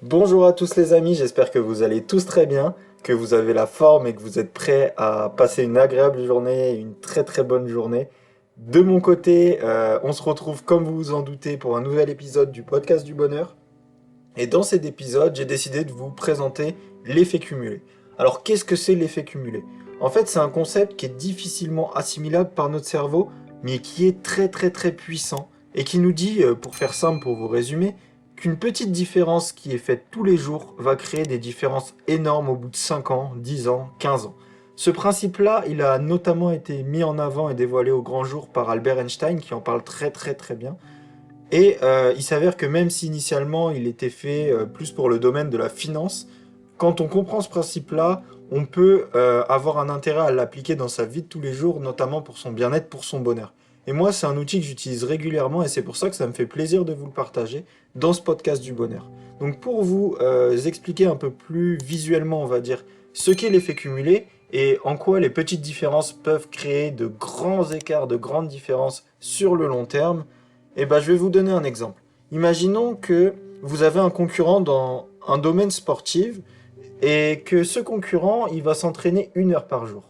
Bonjour à tous les amis, j'espère que vous allez tous très bien, que vous avez la forme et que vous êtes prêts à passer une agréable journée, une très très bonne journée. De mon côté, on se retrouve comme vous vous en doutez pour un nouvel épisode du podcast du bonheur. Et dans cet épisode, j'ai décidé de vous présenter l'effet cumulé. Alors qu'est-ce que c'est l'effet cumulé? En fait, c'est un concept qui est difficilement assimilable par notre cerveau, mais qui est très très très puissant et qui nous dit, pour faire simple, pour vous résumer, qu'une petite différence qui est faite tous les jours va créer des différences énormes au bout de 5 ans, 10 ans, 15 ans. Ce principe-là, il a notamment été mis en avant et dévoilé au grand jour par Albert Einstein, qui en parle très très très bien. Et il s'avère que même si initialement il était fait plus pour le domaine de la finance, quand on comprend ce principe-là, on peut avoir un intérêt à l'appliquer dans sa vie de tous les jours, notamment pour son bien-être, pour son bonheur. Et moi, c'est un outil que j'utilise régulièrement et c'est pour ça que ça me fait plaisir de vous le partager dans ce podcast du bonheur. Donc pour vous expliquer un peu plus visuellement, on va dire, ce qu'est l'effet cumulé et en quoi les petites différences peuvent créer de grands écarts, de grandes différences sur le long terme, eh ben, je vais vous donner un exemple. Imaginons que vous avez un concurrent dans un domaine sportif et que ce concurrent, il va s'entraîner 1 heure par jour.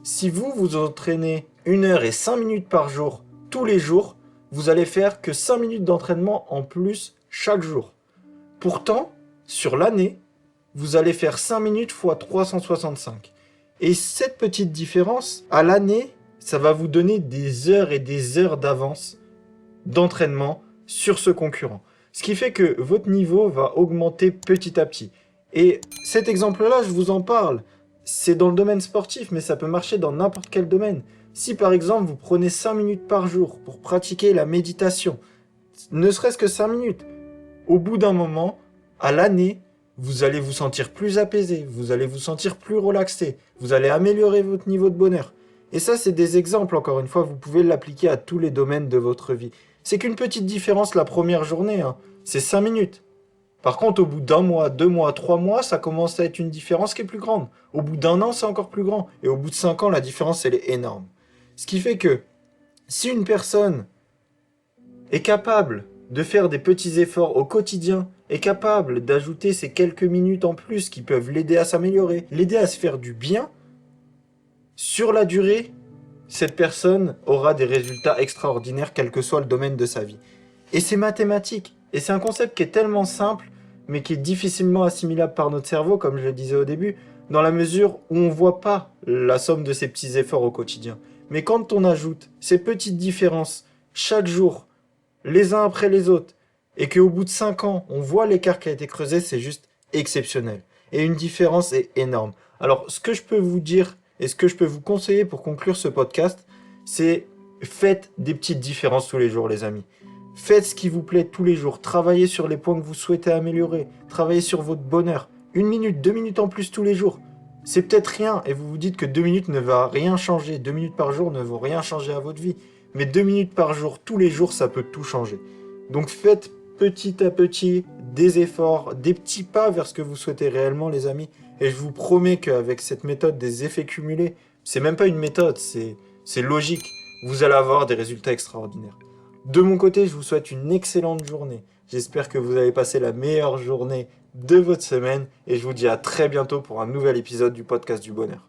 Si vous vous entraînez 1 heure et 5 minutes par jour, tous les jours, vous allez faire que 5 minutes d'entraînement en plus chaque jour. Pourtant, sur l'année, vous allez faire 5 minutes fois 365. Et cette petite différence, à l'année, ça va vous donner des heures et des heures d'avance d'entraînement sur ce concurrent. Ce qui fait que votre niveau va augmenter petit à petit. Et cet exemple-là, je vous en parle. C'est dans le domaine sportif, mais ça peut marcher dans n'importe quel domaine. Si par exemple vous prenez 5 minutes par jour pour pratiquer la méditation, ne serait-ce que 5 minutes, au bout d'un moment, à l'année, vous allez vous sentir plus apaisé, vous allez vous sentir plus relaxé, vous allez améliorer votre niveau de bonheur. Et ça, c'est des exemples, encore une fois, vous pouvez l'appliquer à tous les domaines de votre vie. C'est qu'une petite différence la première journée, hein, c'est 5 minutes. Par contre, au bout d'un mois, 2 mois, 3 mois, ça commence à être une différence qui est plus grande. Au bout d'un an, c'est encore plus grand. Et au bout de 5 ans, la différence, elle est énorme. Ce qui fait que si une personne est capable de faire des petits efforts au quotidien, est capable d'ajouter ces quelques minutes en plus qui peuvent l'aider à s'améliorer, l'aider à se faire du bien, sur la durée, cette personne aura des résultats extraordinaires quel que soit le domaine de sa vie. Et c'est mathématique. Et c'est un concept qui est tellement simple, mais qui est difficilement assimilable par notre cerveau, comme je le disais au début, dans la mesure où on ne voit pas la somme de ces petits efforts au quotidien. Mais quand on ajoute ces petites différences chaque jour, les uns après les autres, et qu'au bout de 5 ans, on voit l'écart qui a été creusé, c'est juste exceptionnel. Et une différence est énorme. Alors, ce que je peux vous dire, et ce que je peux vous conseiller pour conclure ce podcast, c'est faites des petites différences tous les jours, les amis. Faites ce qui vous plaît tous les jours. Travaillez sur les points que vous souhaitez améliorer. Travaillez sur votre bonheur. 1 minute, 2 minutes en plus tous les jours. C'est peut-être rien, et vous vous dites que 2 minutes ne va rien changer. 2 minutes par jour ne vont rien changer à votre vie. Mais 2 minutes par jour, tous les jours, ça peut tout changer. Donc faites petit à petit des efforts, des petits pas vers ce que vous souhaitez réellement, les amis. Et je vous promets qu'avec cette méthode des effets cumulés, c'est même pas une méthode, c'est logique. Vous allez avoir des résultats extraordinaires. De mon côté, je vous souhaite une excellente journée. J'espère que vous avez passé la meilleure journée de votre semaine et je vous dis à très bientôt pour un nouvel épisode du podcast du bonheur.